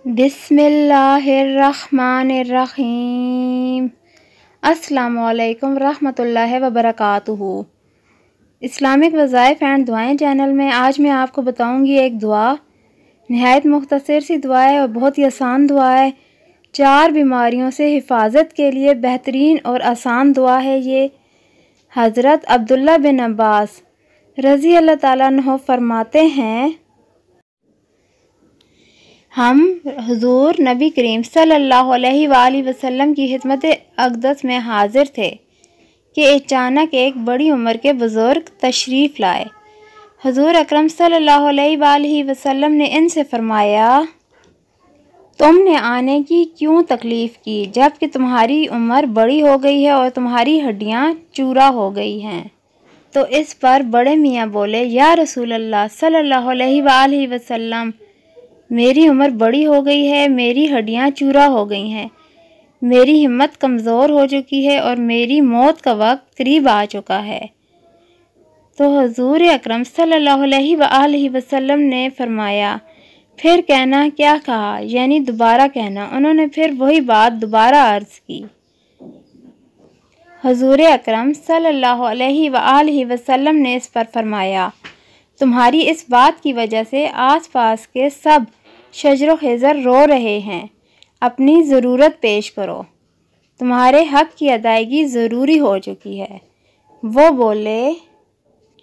बिस्मिल्लाहिर्रहमानिर्रहीम। अस्सलामुअलैकुम रहमतुल्लाहि व बरकातुहू। इस्लामिक वज़ाइफ़ एंड दुआएं चैनल में आज मैं आपको बताऊंगी एक दुआ। नहायत मुख्तसर सी दुआ है और बहुत ही आसान दुआ है। 4 बीमारियों से हिफाजत के लिए बेहतरीन और आसान दुआ है ये। हज़रत अब्दुल्ला बिन अब्बास रज़ी अल्लाह ताला अन्हु फरमाते हैं, हम हुज़ूर नबी करीम सल्लल्लाहु अलैहि वसल्लम की खिदमत अक़दस में हाजिर थे कि अचानक एक बड़ी उम्र के बुज़ुर्ग तशरीफ़ लाए। हुज़ूर अकरम सल्लल्लाहु अलैहि वसल्लम ने इनसे फरमाया, तुमने आने की क्यों तकलीफ़ की जबकि तुम्हारी उम्र बड़ी हो गई है और तुम्हारी हड्डियाँ चूरा हो गई हैं। तो इस पर बड़े मियाँ बोले, या रसूल अल्लाह सल्लल्लाहु अलैहि वसल्लम, मेरी उम्र बड़ी हो गई है, मेरी हड्डियाँ चूरा हो गई हैं, मेरी हिम्मत कमज़ोर हो चुकी है और मेरी मौत का वक्त करीब आ चुका है। तो हुज़ूर अकरम सल्लल्लाहु अलैहि वसल्लम ने फरमाया, फिर कहना क्या कहा, यानी दोबारा कहना। उन्होंने फिर वही बात दोबारा अर्ज़ की। हुज़ूर अकरम सल्लल्लाहु अलैहि वसल्लम ने इस पर फरमाया, तुम्हारी इस बात की वजह से आसपास के सब शजरो खिज़र रो रहे हैं, अपनी ज़रूरत पेश करो, तुम्हारे हक़ की अदायगी ज़रूरी हो चुकी है। वो बोले,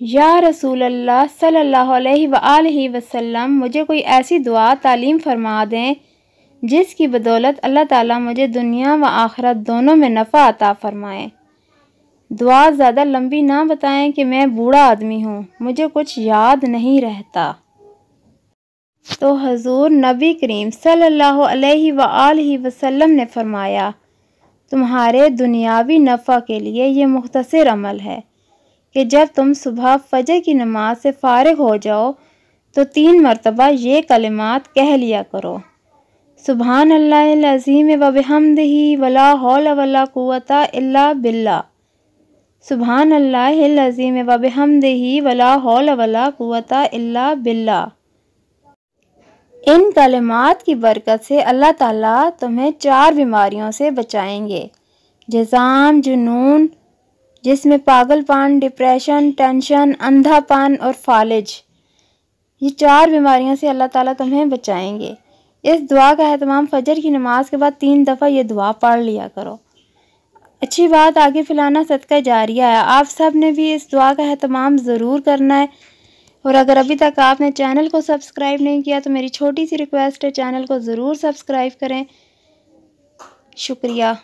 या रसूल अल्लाह सल्लल्लाहु अलैहि वसल्लम, मुझे कोई ऐसी दुआ तालीम फरमा दें जिसकी बदौलत अल्लाह ताला मुझे दुनिया व आखिरत दोनों में नफ़ा अता फरमाएँ। दुआ ज़्यादा लंबी ना बताएं कि मैं बूढ़ा आदमी हूँ, मुझे कुछ याद नहीं रहता। तो हुज़ूर नबी करीम सल्लल्लाहु अलैहि वसल्लम ने फरमाया, तुम्हारे दुनियावी नफ़ा के लिए ये मुख्तसर अमल है कि जब तुम सुबह फजर की नमाज से फ़ारिग हो जाओ तो 3 मरतबा ये कलिमात कह लिया करो, सुबहान अल्लाहिल अज़ीम व बिहम्दिही वला हौला वला कुव्वता इल्ला बिल्लाह, सुबहान अल्लाहिल अज़ीम व बिहम्दिही वला हौला वला कुव्वता इल्ला बिल्लाह। इन कलिमात की बरकत से अल्लाह ताला तुम्हें 4 बीमारियों से बचाएंगे, जज़ाम, जुनून जिसमें पागलपन, डिप्रेशन, टेंशन, अंधापन और फालिज, ये 4 बीमारियों से अल्लाह ताला तुम्हें बचाएंगे। इस दुआ का एहतमाम फजर की नमाज के बाद 3 दफ़ा ये दुआ पढ़ लिया करो। अच्छी बात आगे फैलाना सदका जारिया है। आप सब ने भी इस दुआ का एहतमाम ज़रूर करना है। और अगर अभी तक आपने चैनल को सब्सक्राइब नहीं किया तो मेरी छोटी सी रिक्वेस्ट है, चैनल को ज़रूर सब्सक्राइब करें। शुक्रिया।